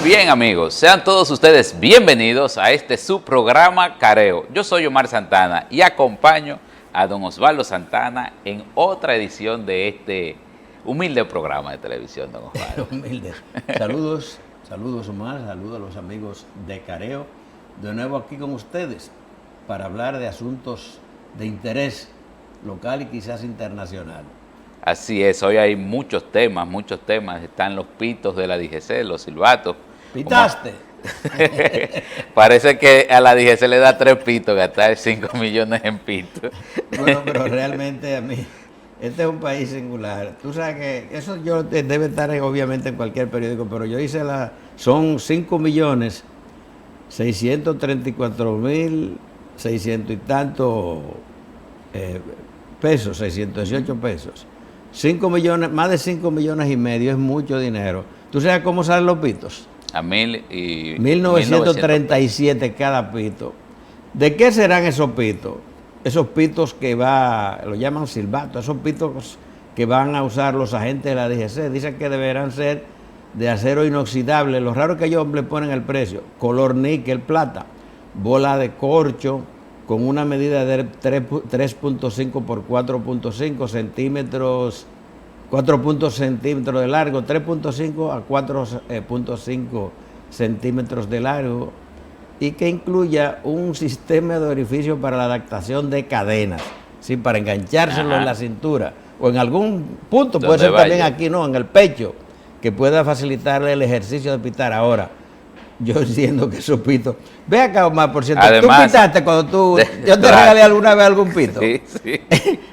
Bien, amigos, sean todos ustedes bienvenidos a este su programa Careo. Yo soy Omar Santana y acompaño a don Osvaldo Santana en otra edición de este humilde programa de televisión, don Osvaldo. Humilde. Saludos Omar, saludos a los amigos de Careo. De nuevo aquí con ustedes para hablar de asuntos de interés local y quizás internacional. Así es, hoy hay muchos temas, están los pitos de la DGC, los silbatos. ¿Pitaste? Parece que a la DGC le da 3 pitos, gastar 5 millones en pitos. Bueno, pero realmente a mí, este es un país singular. Tú sabes que eso debe estar obviamente en cualquier periódico, pero yo hice son 5.634.600 y tanto pesos, 618 pesos. 5 millones, más de 5 millones y medio es mucho dinero. ¿Tú sabes cómo salen los pitos? A 1937 cada pito. ¿De qué serán esos pitos? Esos pitos que lo llaman silbato, esos pitos que van a usar los agentes de la DGC. Dicen que deberán ser de acero inoxidable. Lo raro es que ellos le ponen el precio. Color níquel, plata. Bola de corcho con una medida de 3.5 por 4.5 centímetros, 4 centímetros de largo, 3.5 a 4.5 centímetros de largo, y que incluya un sistema de orificio para la adaptación de cadenas, ¿sí? Para enganchárselo en la cintura o en algún punto, puede ser también aquí, no, en el pecho, que pueda facilitarle el ejercicio de pitar. Ahora, yo entiendo que esos pitos. Ve acá, Omar, por cierto. Además, ¿tú pitaste cuando yo te regalé alguna vez algún pito? Sí, sí.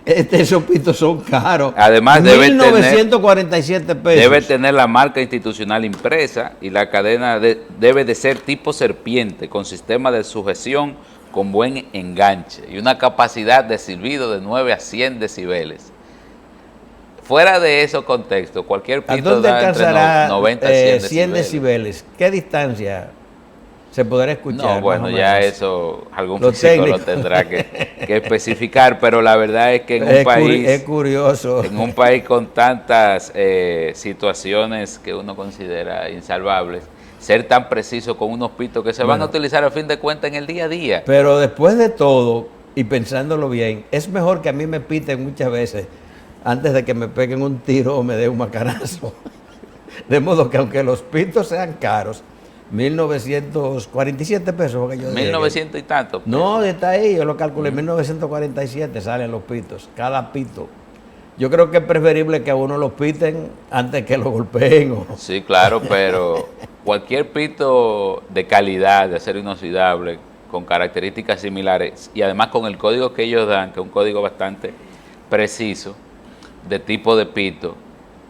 Esos pitos son caros. Además, 1.947 pesos. Debe tener la marca institucional impresa y la cadena debe de ser tipo serpiente, con sistema de sujeción con buen enganche y una capacidad de silbido de 9 a 100 decibeles. Fuera de esos contextos, cualquier pito ¿A dónde da alcanzará 90 a 100 decibeles? ¿Qué distancia se podrá escuchar? No, bueno, ya eso algún Los físico técnicos lo tendrá que especificar, pero la verdad es que es curioso. En un país con tantas situaciones que uno considera insalvables, ser tan preciso con unos pitos que se van a utilizar a fin de cuentas en el día a día. Pero después de todo, y pensándolo bien, es mejor que a mí me piten muchas veces antes de que me peguen un tiro o me den un macanazo. De modo que aunque los pitos sean caros, 1.947 pesos, porque yo 1.900 y tanto. No, está ahí, yo lo calculé, 1.947 salen los pitos, cada pito. Yo creo que es preferible que a uno los piten antes que lo golpeen. Sí, claro, pero cualquier pito de calidad, de acero inoxidable, con características similares, y además con el código que ellos dan, que es un código bastante preciso, de tipo de pito,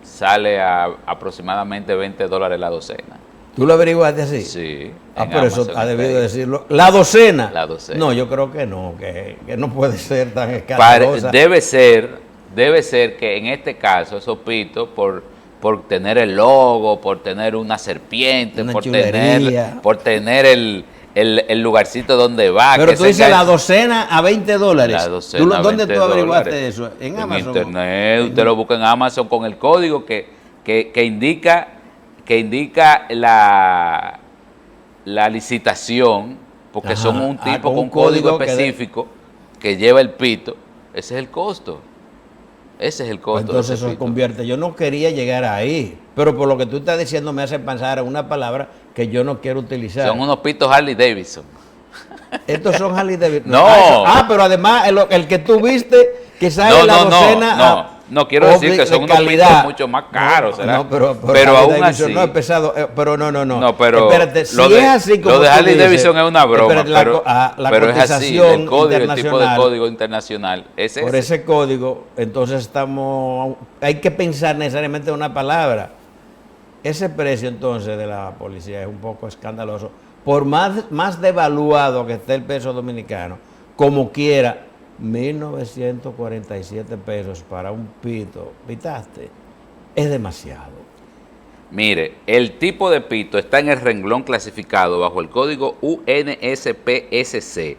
sale a aproximadamente $20 la docena. ¿Tú lo averiguaste así? Sí. Pero eso ha debido decirlo. ¿La docena? La docena. No, yo creo que no, que no puede ser tan escandalosa. Debe ser que en este caso esos pitos, por tener el logo, por tener una serpiente, por tener el lugarcito donde va. Pero tú dices la docena a $20. La docena ¿Dónde tú averiguaste eso? En Amazon. En internet, usted lo busca en Amazon con el código que indica la licitación, porque son un tipo con un código específico que lleva el pito. Ese es el costo. Entonces eso se convierte. Yo no quería llegar ahí, pero por lo que tú estás diciendo me hace pensar en una palabra que yo no quiero utilizar. Son unos pitos Harley Davidson. Estos son Harley Davidson. No. Pero además el que tú viste que sale la docena. No, quiero decir que son unos pitos mucho más caros. Pero aún así. No es pesado, pero no. No, pero espérate, si es así como lo de Harley dices, Davidson es una broma, pero es así, el tipo de código internacional es por ese código, entonces hay que pensar necesariamente en una palabra. Ese precio entonces de la policía es un poco escandaloso. Por más devaluado que esté el peso dominicano, como quiera, 1.947 pesos para un pito, ¿pitaste? Es demasiado. Mire, el tipo de pito está en el renglón clasificado bajo el código UNSPSC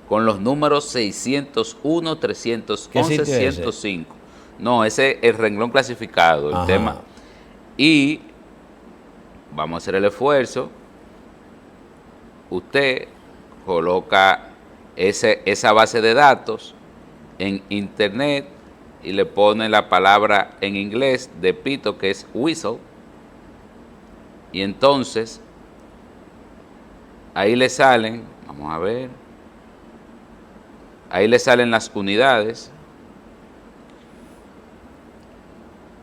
con los números 601, 311, 105. No, ese es el renglón clasificado, el tema. Y vamos a hacer el esfuerzo. Usted coloca esa base de datos en internet y le pone la palabra en inglés de pito, que es whistle, y entonces ahí le salen, vamos a ver, ahí le salen las unidades.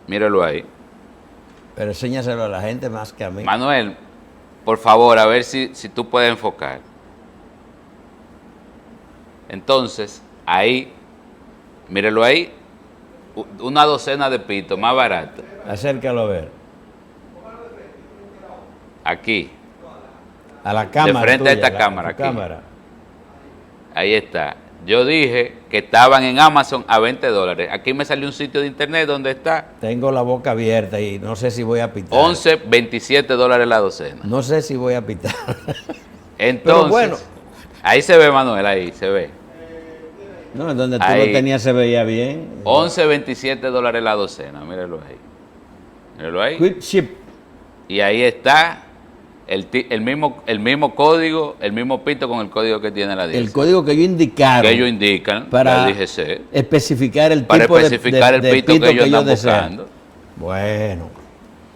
Míralo ahí. Pero enséñaselo a la gente más que a mí. Manuel, por favor, a ver si tú puedes enfocar. Entonces, ahí, míralo ahí, una docena de pitos, más barato. Acércalo a ver. Aquí, A la cámara. de frente tuya, a esta tu cámara, aquí. cámara. Ahí está. Yo dije que estaban en Amazon a $20. Aquí me salió un sitio de internet donde está Tengo la boca abierta y no sé si voy a pitar. $27 la docena. No sé si voy a pitar. Entonces, Pero bueno. ahí se ve, Manuel, ahí se ve. No, donde tú Ahí. lo tenías se veía bien. $27 la docena, míralo ahí. Míralo ahí. Quick ship. Y ahí está el mismo código, el mismo pito con el código que tiene la DGC. El código que ellos indicaron. Que ellos indican, para la DGC, especificar el para tipo especificar el de pito que ellos están desean. buscando. Bueno.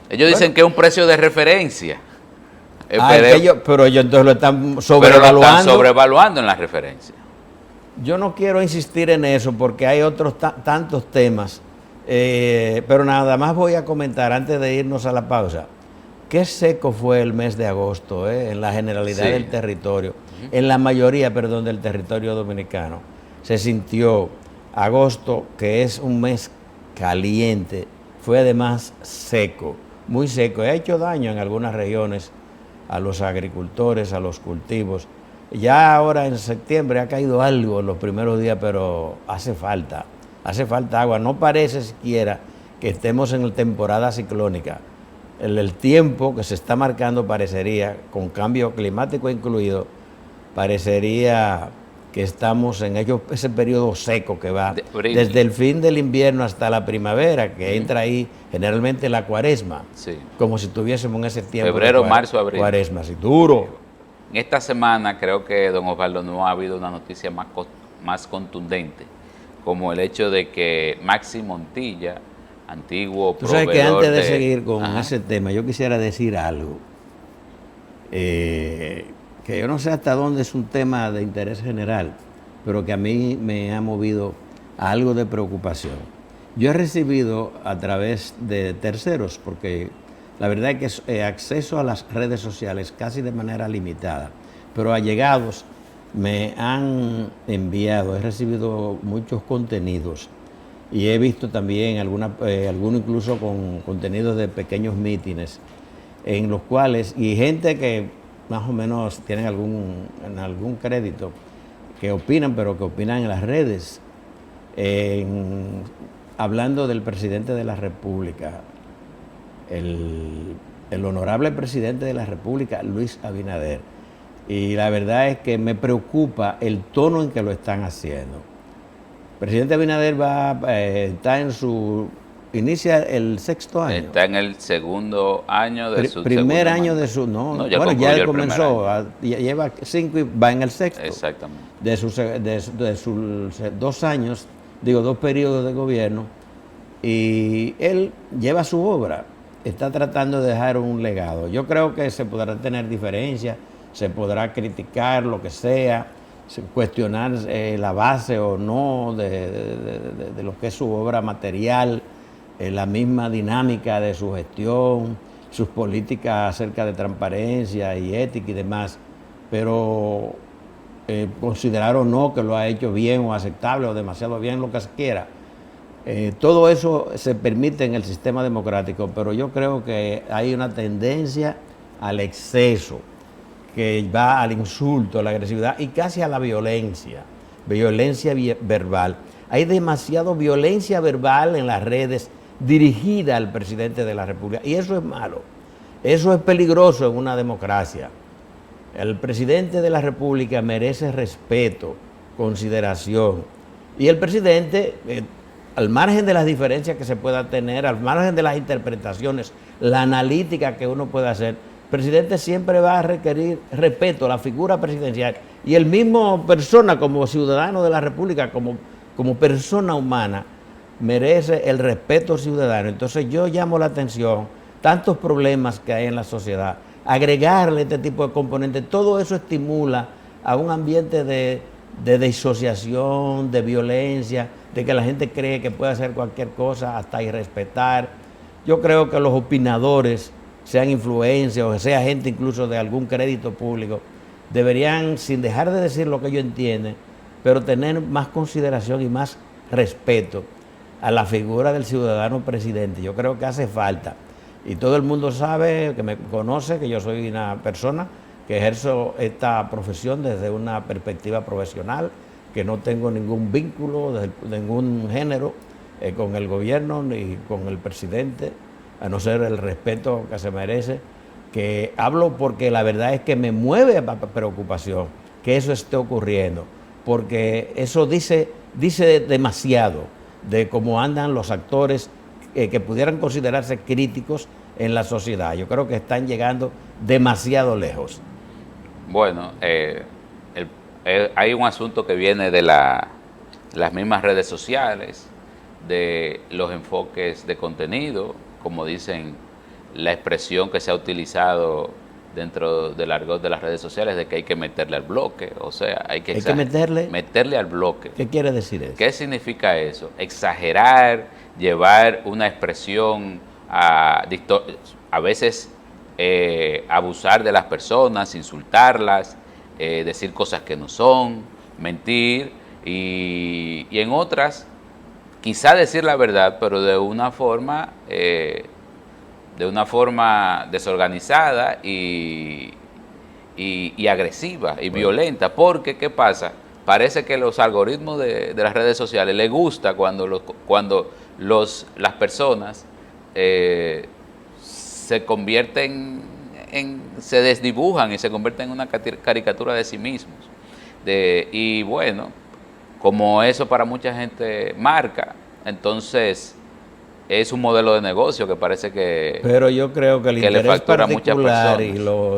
Ellos dicen que es un precio de referencia. Pero ellos entonces lo están pero lo sobrevaluando. están sobrevaluando en la referencia. Yo no quiero insistir en eso porque hay otros tantos temas. Pero nada más voy a comentar antes de irnos a la pausa. Qué seco fue el mes de agosto en la generalidad Sí. del territorio, en la mayoría, perdón, del territorio dominicano. Se sintió agosto, que es un mes caliente, fue además seco, muy seco. Ha hecho daño en algunas regiones a los agricultores, a los cultivos. Ya ahora en septiembre ha caído algo en los primeros días, pero hace falta agua. No parece siquiera que estemos en la temporada ciclónica. El tiempo que se está marcando parecería, con cambio climático incluido, parecería que estamos en ese periodo seco que va desde el fin del invierno hasta la primavera, que entra ahí generalmente la cuaresma, Sí. como si tuviésemos en ese tiempo Febrero, de marzo, abril. cuaresma, así duro. En esta semana creo que, don Osvaldo, no ha habido una noticia más contundente, como el hecho de que Maxi Montilla, antiguo Tú sabes proveedor que antes de seguir con Ajá. ese tema, yo quisiera decir algo, que yo no sé hasta dónde es un tema de interés general, pero que a mí me ha movido a algo de preocupación. Yo he recibido a través de terceros, porque la verdad es que acceso a las redes sociales casi de manera limitada, pero allegados me han enviado, he recibido muchos contenidos y he visto también algunos incluso con contenidos de pequeños mítines, en los cuales, y gente que más o menos tienen algún crédito, que opinan, pero que opinan en las redes, hablando del presidente de la República, el honorable presidente de la República, Luis Abinader. Y la verdad es que me preocupa el tono en que lo están haciendo. El presidente Abinader está inicia el sexto año. Está en el segundo año de su primer segundo año mandato. de su, no, ya bueno, concluyó ya él el primer comenzó, año. lleva 5 y va en el sexto. Exactamente. De sus 2 años, digo, 2 periodos de gobierno, y él lleva su obra, está tratando de dejar un legado. Yo creo que se podrá tener diferencias, se podrá criticar lo que sea, cuestionar la base o no de lo que es su obra material, la misma dinámica de su gestión, sus políticas acerca de transparencia y ética y demás, pero considerar o no que lo ha hecho bien o aceptable o demasiado bien, lo que se quiera. Todo eso se permite en el sistema democrático, pero yo creo que hay una tendencia al exceso, que va al insulto, a la agresividad y casi a la violencia verbal. Hay demasiada violencia verbal en las redes dirigida al presidente de la República, y eso es malo, eso es peligroso en una democracia. El presidente de la República merece respeto, consideración, y el presidente al margen de las diferencias que se pueda tener, al margen de las interpretaciones, la analítica que uno pueda hacer, el presidente siempre va a requerir respeto a la figura presidencial y el mismo persona como ciudadano de la República, como persona humana, merece el respeto ciudadano. Entonces yo llamo la atención, tantos problemas que hay en la sociedad, agregarle este tipo de componentes, todo eso estimula a un ambiente de disociación, de violencia, de que la gente cree que puede hacer cualquier cosa hasta irrespetar. Yo creo que los opinadores, sean influencers o sea gente incluso de algún crédito público, deberían, sin dejar de decir lo que ellos entienden, pero tener más consideración y más respeto a la figura del ciudadano presidente. Yo creo que hace falta. Y todo el mundo sabe, que me conoce, que yo soy una persona que ejerzo esta profesión desde una perspectiva profesional, que no tengo ningún vínculo de ningún género con el gobierno ni con el presidente, a no ser el respeto que se merece, que hablo porque la verdad es que me mueve preocupación que eso esté ocurriendo, porque eso dice demasiado de cómo andan los actores que pudieran considerarse críticos en la sociedad. Yo creo que están llegando demasiado lejos. Bueno, hay un asunto que viene de las mismas redes sociales, de los enfoques de contenido, como dicen, la expresión que se ha utilizado dentro del argot de las redes sociales de que hay que meterle al bloque, o sea, hay que meterle al bloque. ¿Qué quiere decir eso? ¿Qué significa eso? Exagerar, llevar una expresión a veces abusar de las personas, insultarlas, decir cosas que no son, mentir y en otras quizá decir la verdad, pero de una forma desorganizada y agresiva y violenta, porque ¿qué pasa? Parece que los algoritmos de las redes sociales les gusta cuando las personas se convierten se desdibujan y se convierten en una caricatura de sí mismos. Y bueno, como eso para mucha gente marca, entonces es un modelo de negocio que parece que pero yo creo que el que interés particular y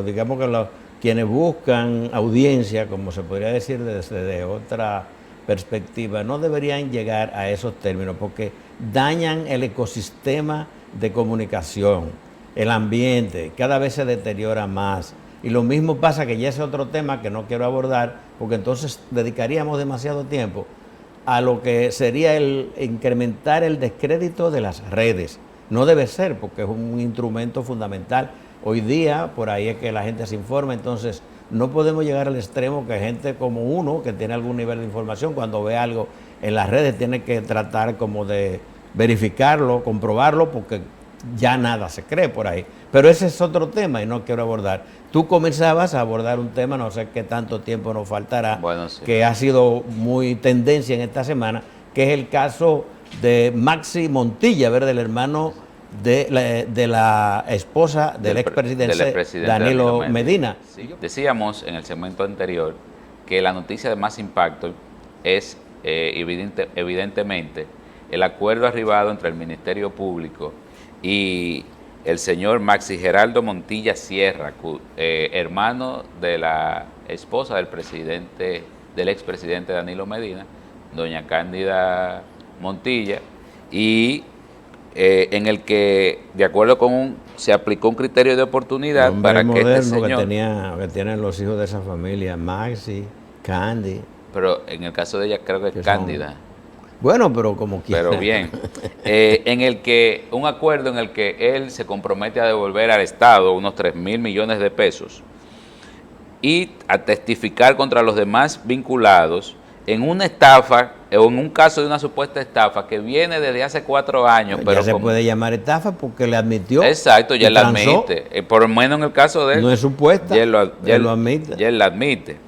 digamos que quienes buscan audiencia, como se podría decir desde otra perspectiva, no deberían llegar a esos términos porque dañan el ecosistema de comunicación, el ambiente, cada vez se deteriora más. Y lo mismo pasa, que ya es otro tema que no quiero abordar, porque entonces dedicaríamos demasiado tiempo a lo que sería el incrementar el descrédito de las redes. No debe ser, porque es un instrumento fundamental. Hoy día, por ahí es que la gente se informa, entonces no podemos llegar al extremo que gente como uno, que tiene algún nivel de información, cuando ve algo en las redes, tiene que tratar como de verificarlo, comprobarlo, porque ya nada se cree por ahí. Pero ese es otro tema y no quiero abordar. Tú comenzabas a abordar un tema, no sé qué tanto tiempo nos faltará, bueno, sí, que ha sido muy tendencia en esta semana, que es el caso de Maxi Montilla, ¿verdad? El hermano de la esposa del expresidente Danilo Medina. Sí. Decíamos en el segmento anterior que la noticia de más impacto es evidentemente el acuerdo arribado entre el Ministerio Público y el señor Maxi Geraldo Montilla Sierra, hermano de la esposa del expresidente Danilo Medina, doña Cándida Montilla, y en el que, de acuerdo con se aplicó un criterio de oportunidad para que este señor... que tienen los hijos de esa familia, Maxi, Candy. Pero en el caso de ella creo que es Cándida. Bueno, pero como quiera. Pero bien, en el que un acuerdo en el que él se compromete a devolver al Estado unos 3.000 millones de pesos y a testificar contra los demás vinculados en una estafa o en un caso de una supuesta estafa que viene desde hace 4 años. Pero ya se puede llamar estafa porque le admitió. Exacto, ya él la admite. Por lo menos en el caso de él. No es supuesta, ya él lo admite. Ya él la admite.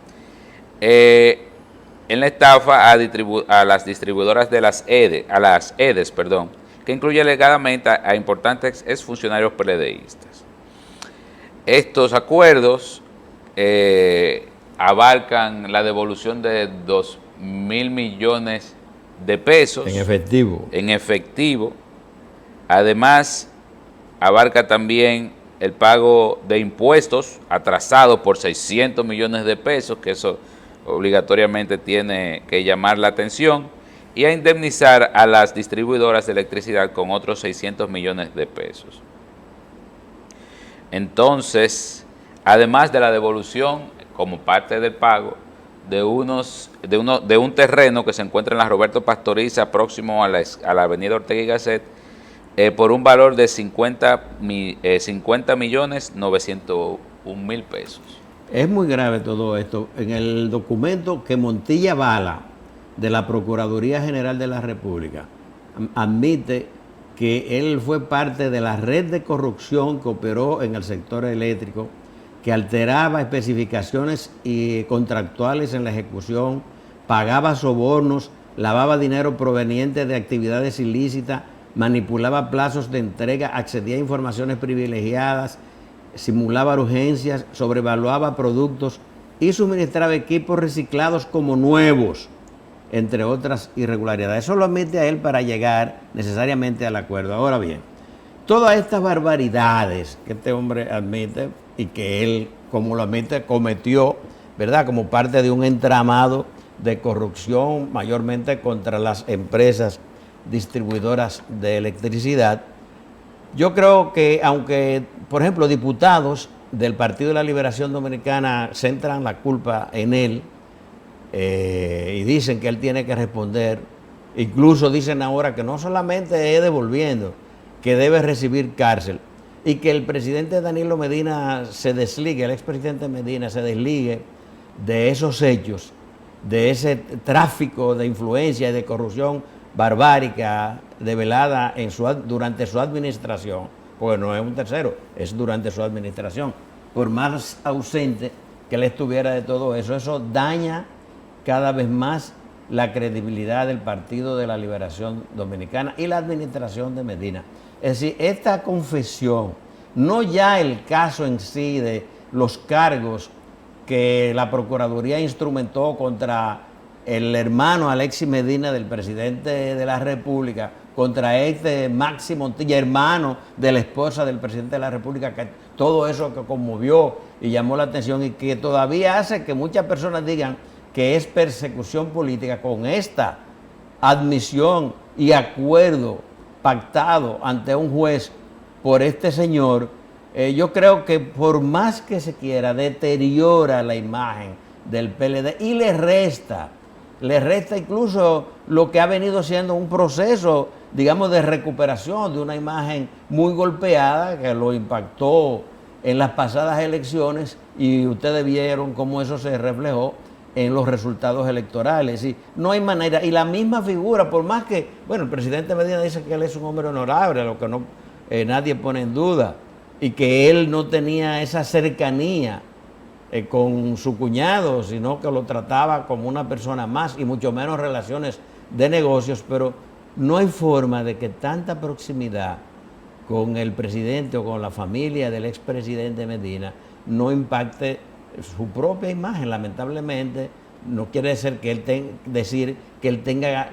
En la estafa a las distribuidoras de las EDES, que incluye alegadamente a importantes exfuncionarios PLDistas. Estos acuerdos abarcan la devolución de 2.000 millones de pesos. En efectivo. En efectivo. Además, abarca también el pago de impuestos atrasados por 600 millones de pesos, que eso obligatoriamente tiene que llamar la atención, y a indemnizar a las distribuidoras de electricidad con otros 600 millones de pesos. Entonces, además de la devolución como parte del pago de un terreno que se encuentra en la Roberto Pastoriza, próximo a la avenida Ortega y Gasset, por un valor de 50.901.000 pesos. Es muy grave todo esto. En el documento que Montilla Bala, de la Procuraduría General de la República, admite que él fue parte de la red de corrupción que operó en el sector eléctrico, que alteraba especificaciones y contractuales en la ejecución, pagaba sobornos, lavaba dinero proveniente de actividades ilícitas, manipulaba plazos de entrega, accedía a informaciones privilegiadas, simulaba urgencias, sobrevaluaba productos y suministraba equipos reciclados como nuevos, entre otras irregularidades. Eso lo admite a él para llegar necesariamente al acuerdo. Ahora bien, todas estas barbaridades que este hombre admite y que él, como lo admite, cometió, ¿verdad?, como parte de un entramado de corrupción, mayormente contra las empresas distribuidoras de electricidad. Yo creo que, aunque, por ejemplo, diputados del Partido de la Liberación Dominicana centran la culpa en él y dicen que él tiene que responder, incluso dicen ahora que no solamente es devolviendo, que debe recibir cárcel, y que el presidente Danilo Medina se desligue, el expresidente Medina se desligue de esos hechos, de ese tráfico de influencia y de corrupción barbárica develada durante su administración, porque no es un tercero, es durante su administración. Por más ausente que él estuviera de todo eso, eso daña cada vez más la credibilidad del Partido de la Liberación Dominicana y la administración de Medina. Es decir, esta confesión, no ya el caso en sí de los cargos que la Procuraduría instrumentó contra el hermano Alexis Medina del presidente de la República, contra este Maxi Montilla, hermano de la esposa del presidente de la República, que todo eso que conmovió y llamó la atención y que todavía hace que muchas personas digan que es persecución política, con esta admisión y acuerdo pactado ante un juez por este señor, yo creo que por más que se quiera, deteriora la imagen del PLD y le resta incluso lo que ha venido siendo un proceso, digamos, de recuperación de una imagen muy golpeada que lo impactó en las pasadas elecciones, y ustedes vieron cómo eso se reflejó en los resultados electorales. Y no hay manera, y la misma figura, por más que, bueno, el presidente Medina dice que él es un hombre honorable, lo que no nadie pone en duda, y que él no tenía esa cercanía con su cuñado, sino que lo trataba como una persona más, y mucho menos relaciones de negocios, pero no hay forma de que tanta proximidad con el presidente o con la familia del expresidente Medina no impacte su propia imagen. Lamentablemente, no quiere decir que él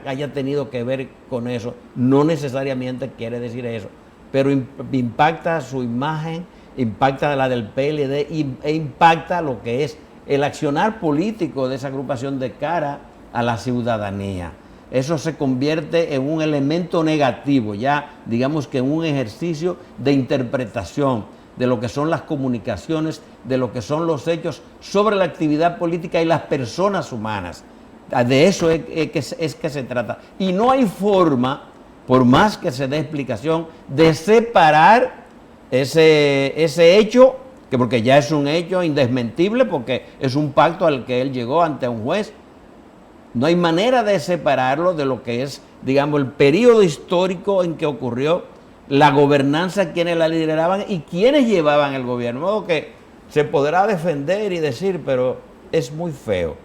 haya tenido que ver con eso, no necesariamente quiere decir eso, pero impacta su imagen, impacta la del PLD e impacta lo que es el accionar político de esa agrupación de cara a la ciudadanía. Eso se convierte en un elemento negativo, ya digamos que en un ejercicio de interpretación de lo que son las comunicaciones, de lo que son los hechos sobre la actividad política y las personas humanas. De eso es que se trata. Y no hay forma, por más que se dé explicación, de separar ese hecho, que porque ya es un hecho indesmentible, porque es un pacto al que él llegó ante un juez. No hay manera de separarlo de lo que es, digamos, el periodo histórico en que ocurrió la gobernanza, quienes la lideraban y quienes llevaban el gobierno. De modo que se podrá defender y decir, pero es muy feo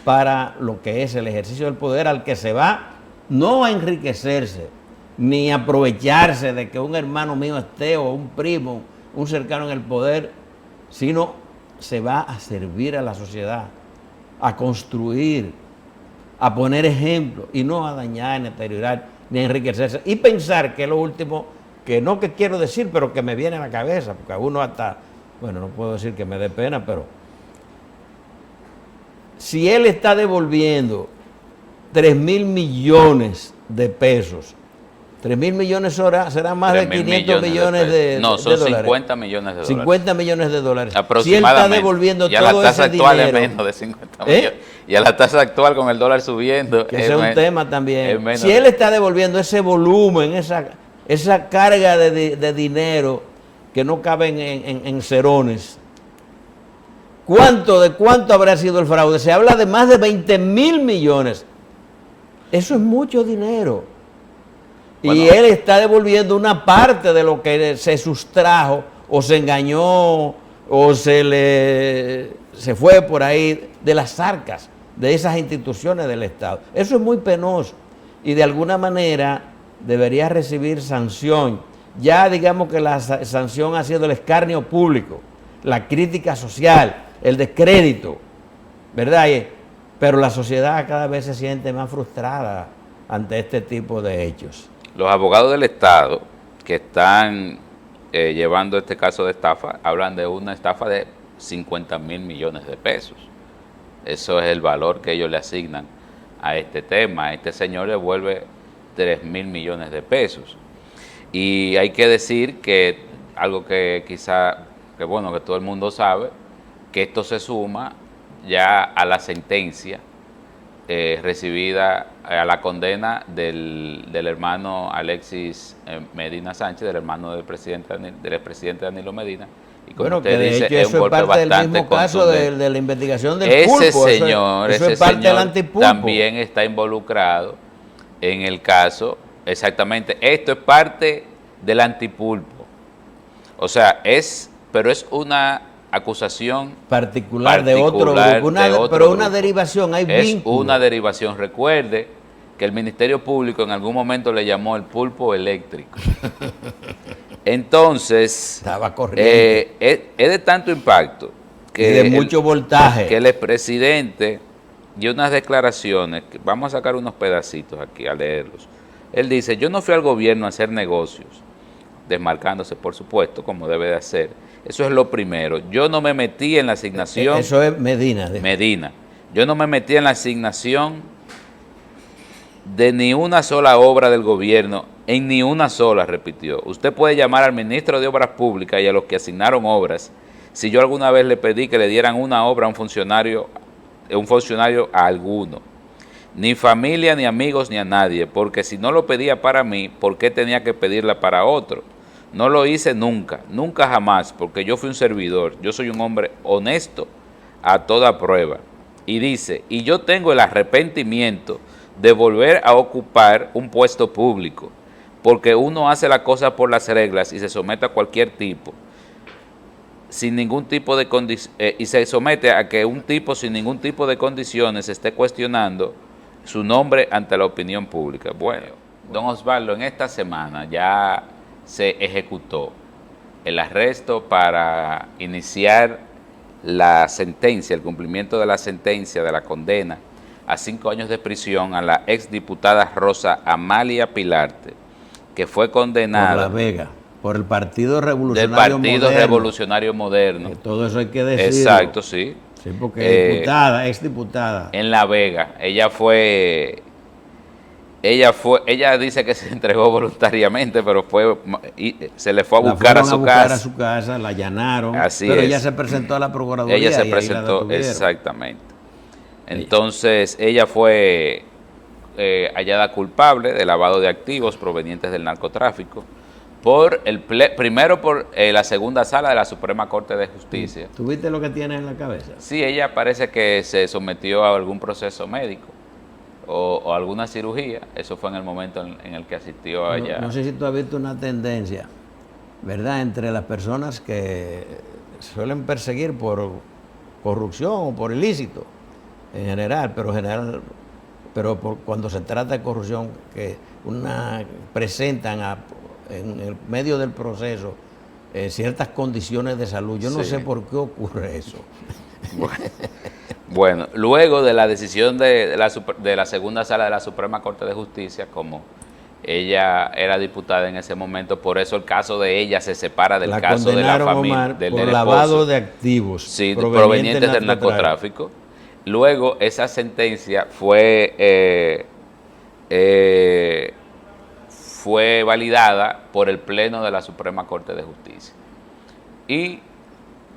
para lo que es el ejercicio del poder, al que se va no a enriquecerse, ni aprovecharse de que un hermano mío esté o un primo, un cercano en el poder, sino se va a servir a la sociedad, a construir a poner ejemplos y no a dañar, ni a deteriorar, ni a enriquecerse. Y pensar que es lo último, que no que quiero decir, pero que me viene a la cabeza, porque a uno hasta, bueno, no puedo decir que me dé pena, pero si él está devolviendo 3.000 millones de pesos, 3.000 millones serán más de 500 millones de no, son dólares. 50 millones de dólares. 50 millones de dólares. Aproximadamente. Si él está devolviendo ya todo la tasa ese actual dinero, es menos de 50 millones. Y a la tasa actual con el dólar subiendo. que ese es un tema también. menos. Si él está devolviendo ese volumen, esa carga de dinero que no caben en cerones, ¿de cuánto habrá sido el fraude? Se habla de más de 20.000 millones. Eso es mucho dinero. Bueno, y él está devolviendo una parte de lo que se sustrajo o se engañó o se fue por ahí de las arcas de esas instituciones del Estado. Eso es muy penoso y de alguna manera debería recibir sanción. Ya digamos que la sanción ha sido el escarnio público, la crítica social, el descrédito, ¿verdad? Pero la sociedad cada vez se siente más frustrada ante este tipo de hechos. Los abogados del Estado que están llevando este caso de estafa hablan de una estafa de 50.000 millones de pesos. Eso es el valor que ellos le asignan a este tema. A este señor le devuelve 3.000 millones de pesos. Y hay que decir que algo que quizá, que bueno, que todo el mundo sabe, que esto se suma ya a la sentencia recibida, a la condena del hermano Alexis Medina Sánchez, del hermano del expresidente Danilo Medina. Y como bueno, usted que de dice, hecho es un eso es golpe parte del bastante mismo caso de la investigación del ese pulpo. Señor, eso ese es parte señor del antipulpo. También está involucrado en el caso, exactamente, esto es parte del antipulpo. O sea, pero es una acusación particular de otro grupo, pero una grupo. Derivación, hay es vínculo. Una derivación. Recuerde que el Ministerio Público en algún momento le llamó el pulpo eléctrico. Entonces, estaba corriendo. Es de tanto impacto que y de mucho voltaje. Que el expresidente dio unas declaraciones, que vamos a sacar unos pedacitos aquí a leerlos. Él dice: yo no fui al gobierno a hacer negocios, desmarcándose, por supuesto, como debe de hacer. Eso es lo primero. Yo no me metí en la asignación. Eso es Medina. Medina. Yo no me metí en la asignación de ni una sola obra del gobierno, en ni una sola, repitió. Usted puede llamar al ministro de Obras Públicas y a los que asignaron obras, si yo alguna vez le pedí que le dieran una obra a un funcionario a alguno. Ni familia, ni amigos, ni a nadie, porque si no lo pedía para mí, ¿por qué tenía que pedirla para otro? No lo hice nunca, nunca jamás, porque yo fui un servidor, yo soy un hombre honesto a toda prueba. Y dice, y yo tengo el arrepentimiento de volver a ocupar un puesto público, porque uno hace la cosa por las reglas y se somete a cualquier tipo, sin ningún tipo de y se somete a que un tipo sin ningún tipo de condiciones esté cuestionando su nombre ante la opinión pública. Bueno, don Osvaldo, en esta semana ya se ejecutó el arresto para iniciar la sentencia, el cumplimiento de la sentencia de la condena a 5 años de prisión a la exdiputada Rosa Amalia Pilarte, que fue condenada por La Vega, por el Partido Revolucionario del Partido Revolucionario Moderno. Todo eso hay que decirlo. Exacto, sí. Sí, porque exdiputada. En La Vega, ella dice que se entregó voluntariamente, pero se le fue a buscar a su casa. La allanaron, Así pero es. ella se presentó a la Procuraduría. Ella se presentó, exactamente. Entonces, ella fue hallada culpable de lavado de activos provenientes del narcotráfico primero por la segunda sala de la Suprema Corte de Justicia. ¿Tú viste lo que tiene en la cabeza? Sí, ella parece que se sometió a algún proceso médico o alguna cirugía. Eso fue en el momento en el que asistió allá. No sé si tú has visto una tendencia, ¿verdad?, entre las personas que suelen perseguir por corrupción o por ilícito en general, pero cuando se trata de corrupción, que presentan en el medio del proceso ciertas condiciones de salud. Yo no sé por qué ocurre eso. Bueno, luego de la decisión de la segunda sala de la Suprema Corte de Justicia, como ella era diputada en ese momento, por eso el caso de ella se separa del caso de la familia, del lavado de activos, sí, provenientes del narcotráfico. Luego esa sentencia fue validada por el Pleno de la Suprema Corte de Justicia. Y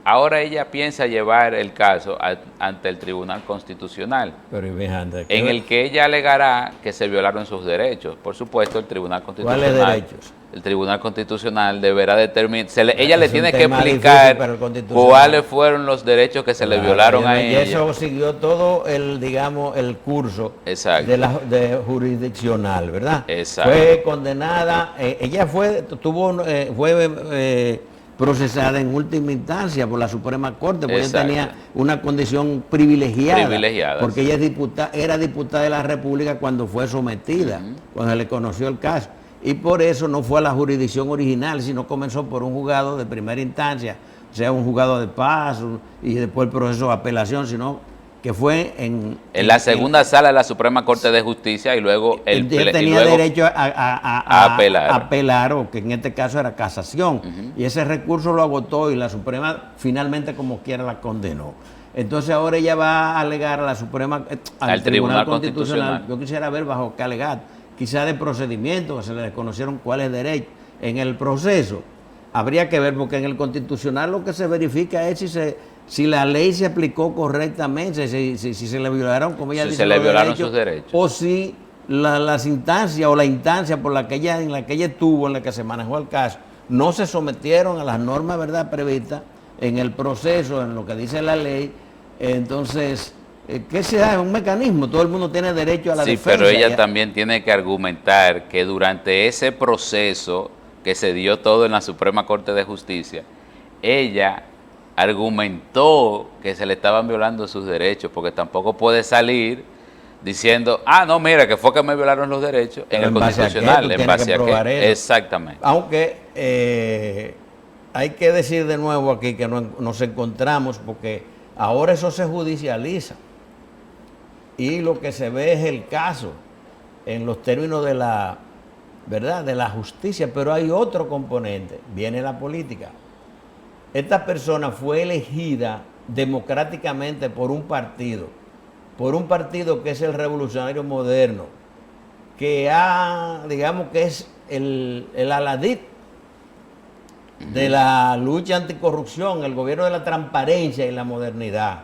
ahora ella piensa llevar el caso ante el Tribunal Constitucional, en el que ella alegará que se violaron sus derechos. Por supuesto, el Tribunal Constitucional. ¿Cuáles derechos? El Tribunal Constitucional deberá determinar, ella le tiene que explicar cuáles fueron los derechos que se le violaron a ella. Y eso siguió todo el curso de jurisdiccional, ¿verdad? Exacto. Fue condenada, ella fue procesada en última instancia por la Suprema Corte, porque ella tenía una condición privilegiada. Porque ella era diputada de la República cuando fue sometida, cuando se le conoció el caso. Y por eso no fue a la jurisdicción original, sino comenzó por un juzgado de primera instancia, o sea, un juzgado de paz, y después el proceso de apelación, sino que fue en la segunda sala de la Suprema Corte de Justicia, y luego ella tenía derecho a apelar, o que en este caso era casación, y ese recurso lo agotó y la Suprema finalmente como quiera la condenó. Entonces ahora ella va a alegar a la Suprema, al Tribunal Constitucional. Yo quisiera ver bajo qué alegar, quizá de procedimiento, que se le desconocieron cuáles derechos. En el proceso habría que ver, porque en el Constitucional lo que se verifica es si la ley se aplicó correctamente, si se le violaron, como ella dice, se le violaron sus derechos, o si las instancias o la instancia en la que ella estuvo, en la que se manejó el caso, no se sometieron a las normas, ¿verdad?, previstas en el proceso, en lo que dice la ley. Entonces, ¿qué se da? Es un mecanismo, todo el mundo tiene derecho a la defensa. Sí, pero ella también tiene que argumentar que durante ese proceso que se dio todo en la Suprema Corte de Justicia, ella argumentó que se le estaban violando sus derechos, porque tampoco puede salir diciendo, no, mira, que fue que me violaron los derechos en el Constitucional, en base a qué. Exactamente. Aunque hay que decir de nuevo aquí que nos encontramos, porque ahora eso se judicializa, y lo que se ve es el caso en los términos de la verdad, de la justicia, pero hay otro componente, viene la política. Esta persona fue elegida democráticamente por un partido que es el Revolucionario Moderno, que digamos que es el aladid de la lucha anticorrupción, el gobierno de la transparencia y la modernidad.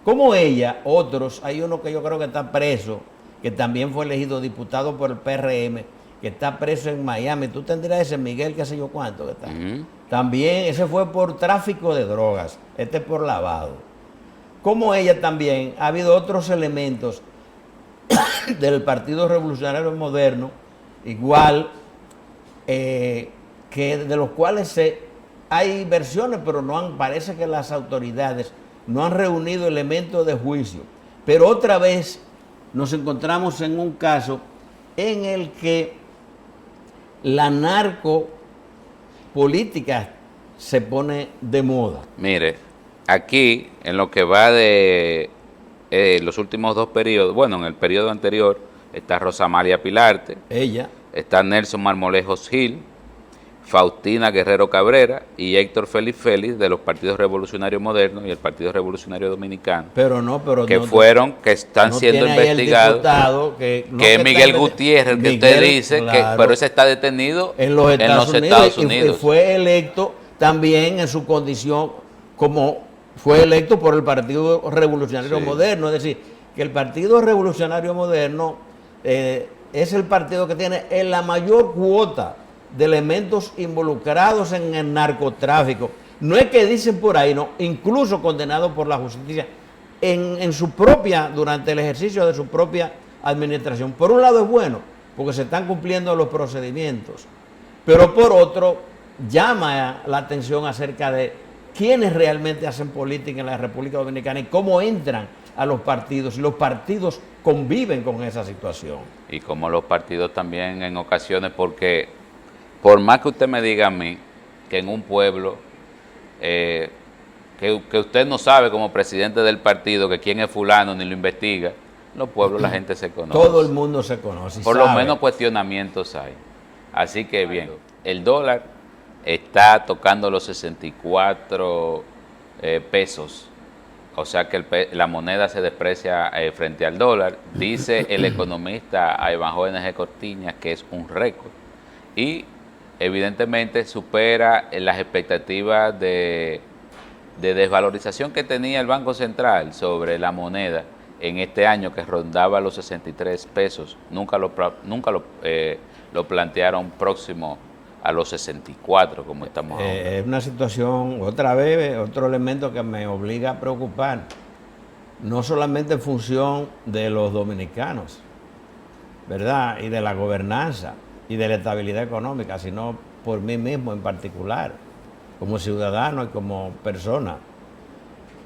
Como ella, otros, hay uno que yo creo que está preso, que también fue elegido diputado por el PRM, que está preso en Miami. Tú tendrás ese Miguel, qué sé yo cuánto que está. También, ese fue por tráfico de drogas, este por lavado. Como ella también, ha habido otros elementos del Partido Revolucionario Moderno, igual, que de los cuales hay versiones, pero parece que las autoridades no han reunido elementos de juicio. Pero otra vez nos encontramos en un caso en el que la narcopolítica se pone de moda. Mire, aquí, en lo que va de los últimos dos periodos, bueno, en el periodo anterior, está Rosa Amalia Pilarte, está Nelson Marmolejos Gil, Faustina Guerrero Cabrera y Héctor Félix Félix, de los partidos Revolucionarios Modernos y el Partido Revolucionario Dominicano, que están siendo investigados, que es Miguel Gutiérrez, el que usted dice, pero ese está detenido en los Estados Unidos. Y fue electo también en su condición como fue electo por el Partido Revolucionario Moderno. Es decir, que el Partido Revolucionario Moderno es el partido que tiene la mayor cuota de elementos involucrados en el narcotráfico. No es que dicen por ahí, no, incluso condenados por la justicia durante el ejercicio de su propia administración. Por un lado es bueno, porque se están cumpliendo los procedimientos, pero por otro llama la atención acerca de quiénes realmente hacen política en la República Dominicana y cómo entran a los partidos, y los partidos conviven con esa situación. Y como los partidos también en ocasiones, porque por más que usted me diga a mí que en un pueblo que usted no sabe como presidente del partido que quién es fulano ni lo investiga, los pueblos la gente se conoce. Todo el mundo se conoce. Por lo menos cuestionamientos hay. Así que bien, el dólar está tocando los 64 pesos. O sea que la moneda se deprecia frente al dólar. Dice el economista Iván Jóvenes Cortiñas que es un récord. Y evidentemente supera las expectativas de desvalorización que tenía el Banco Central sobre la moneda en este año, que rondaba los 63 pesos. Nunca lo plantearon próximo a los 64, como estamos ahora. Es una situación, otra vez, otro elemento que me obliga a preocupar, no solamente en función de los dominicanos, ¿verdad? Y de la gobernanza y de la estabilidad económica, sino por mí mismo en particular, como ciudadano y como persona.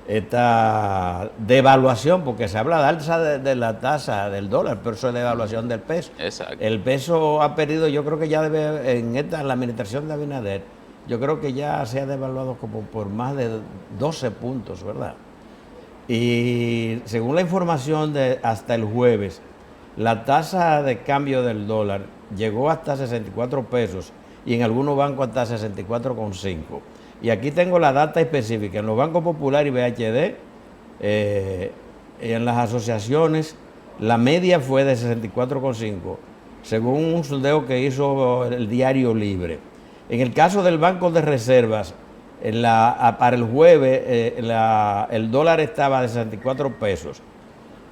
Esta devaluación, porque se habla de alza de la tasa del dólar, pero eso es devaluación del peso. Exacto. El peso ha perdido, yo creo que ya debe, en la administración de Abinader, yo creo que ya se ha devaluado como por más de 12 puntos, ¿verdad? Y según la información de hasta el jueves, la tasa de cambio del dólar llegó hasta 64 pesos y en algunos bancos hasta 64,5. Y aquí tengo la data específica. En los bancos Popular y BHD, en las asociaciones, la media fue de 64,5, según un sondeo que hizo el Diario Libre. En el caso del Banco de Reservas, para el jueves, el dólar estaba de 64 pesos.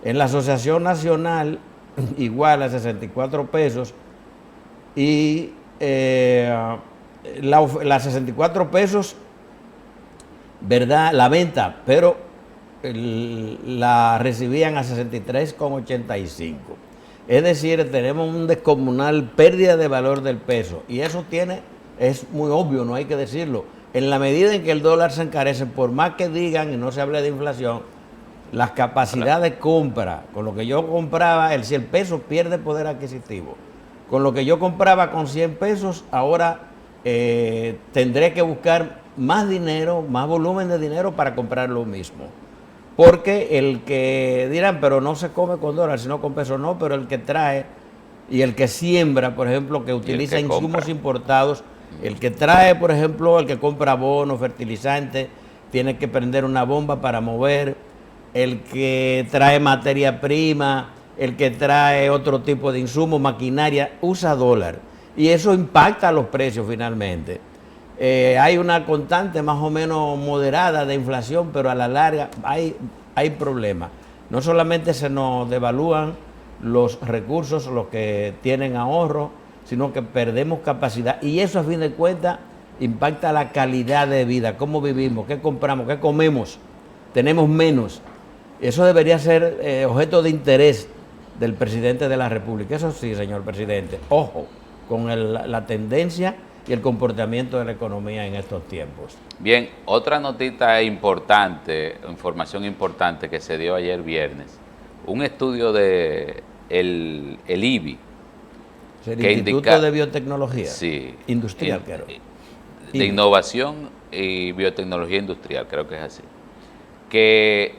En la Asociación Nacional, igual a 64 pesos. Y las 64 pesos, ¿verdad? La venta, pero la recibían a 63,85. Es decir, tenemos un descomunal pérdida de valor del peso. Y eso es muy obvio, no hay que decirlo. En la medida en que el dólar se encarece, por más que digan y no se hable de inflación, las capacidades de compra, con lo que yo compraba, si el peso pierde poder adquisitivo, con lo que yo compraba con 100 pesos, ahora tendré que buscar más dinero, más volumen de dinero para comprar lo mismo. Porque el que dirán, pero no se come con dólares, sino con pesos, no, pero el que trae y el que siembra, por ejemplo, que utiliza insumos importados, el que trae, por ejemplo, el que compra abonos, fertilizantes, tiene que prender una bomba para mover, el que trae materia prima, el que trae otro tipo de insumos, maquinaria, usa dólar. Y eso impacta a los precios finalmente. Hay una constante más o menos moderada de inflación, pero a la larga hay problemas. No solamente se nos devalúan los recursos, los que tienen ahorro, sino que perdemos capacidad. Y eso, a fin de cuentas, impacta la calidad de vida, cómo vivimos, qué compramos, qué comemos. Tenemos menos. Eso debería ser objeto de interés del presidente de la República. Eso sí, señor presidente, ojo con la tendencia y el comportamiento de la economía en estos tiempos. Bien, otra notita importante, información importante que se dio ayer viernes, un estudio de el IBI. ¿El Instituto de Biotecnología? Sí. Industrial, creo. De Innovación y Biotecnología Industrial, creo que es así. Que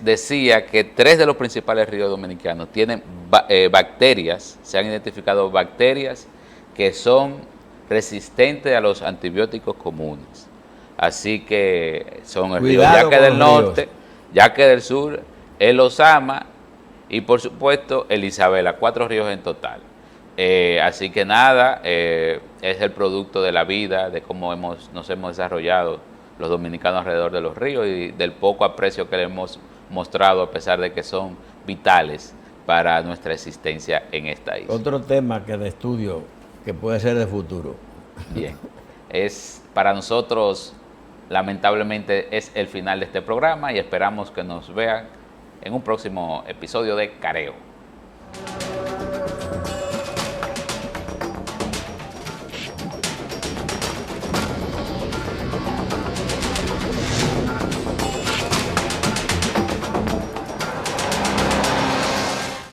decía que 3 de los principales ríos dominicanos tienen bacterias, se han identificado bacterias que son resistentes a los antibióticos comunes. Así que son el río Yaque del Norte, Yaque del Sur, el Osama y por supuesto el Isabela, 4 ríos en total. Así que nada, es el producto de la vida, de cómo nos hemos desarrollado los dominicanos alrededor de los ríos y del poco aprecio que le hemos mostrado, a pesar de que son vitales para nuestra existencia en esta isla. Otro tema que de estudio que puede ser de futuro. Bien, para nosotros, lamentablemente, es el final de este programa y esperamos que nos vean en un próximo episodio de Careo.